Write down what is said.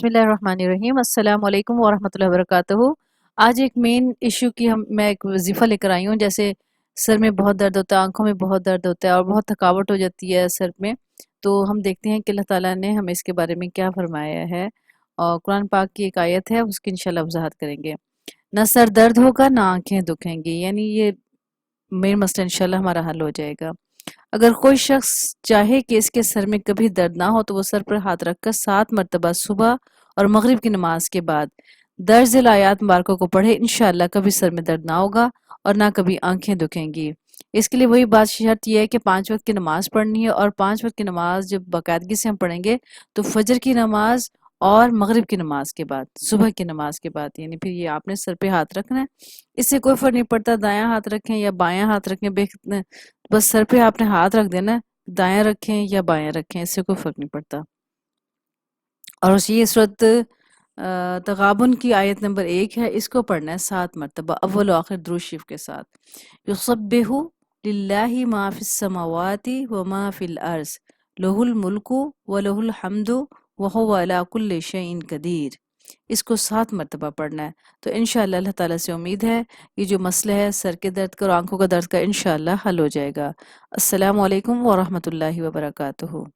बिस्मिल्लाहिर्रहमानिर्रहीम। अस्सलाम वालेकुम वरहमतुल्लाहि वबरकातुहू। आज एक मेन इशू की मैं एक वजीफ़ा लेकर आई हूँ। जैसे सर में बहुत दर्द होता है, आंखों में बहुत दर्द होता है और बहुत थकावट हो जाती है सर में। तो हम देखते हैं कि अल्लाह ताला ने हमें इसके बारे में क्या फरमाया है, और कुरान पाक की एक आयत है, उसकी इंशाल्लाह वजाहत करेंगे। ना सर दर्द होगा ना आंखें दुखेंगी, यानी ये मेन मसला इंशाल्लाह हमारा हल हो जाएगा। अगर कोई शख्स चाहे कि इसके सर में कभी दर्द ना हो, तो वो सर पर हाथ रखकर 7 मरतबा सुबह और मगरिब की नमाज के बाद दर्जिल आयात मुबारकों को पढ़े, इंशाअल्लाह कभी सर में दर्द ना होगा और ना कभी आंखें दुखेंगी। इसके लिए वही बात शर्त यह है कि 5 वक्त की नमाज पढ़नी है, और 5 वक्त की नमाज जब बाकायदगी से हम पढ़ेंगे तो फजर की नमाज और मगरिब की नमाज के बाद, सुबह की नमाज के बाद, यानी फिर ये आपने सर पे हाथ रखना है। इससे कोई फर्क नहीं पड़ता दायां हाथ रखें या बायां हाथ रखें, बस सर पे आपने हाथ रख देना है, दायां रखें या बायां रखें, इससे कोई फर्क नहीं पड़ता। और ये सूरत तगाबुन की आयत नंबर 1 है, इसको पढ़ना है 7 मरतबा अव्वल और आखिर दुरूद शरीफ के साथ। युसब्बिहु लिल्लाहि मा फिस समावाति व मा फिल अर्ज़ लहुल मुल्कु व लहुल हम्दु व हुवा अला कुल्लि शैइन कदीर। इसको 7 मरतबा पढ़ना है। तो इंशाअल्लाह अल्लाह ताला से उम्मीद है ये जो मसला है सर के दर्द का और आंखों का दर्द का, इंशाअल्लाह हल हो जाएगा। अस्सलामु अलैकुम व रहमतुल्लाहि व बरकातुहू।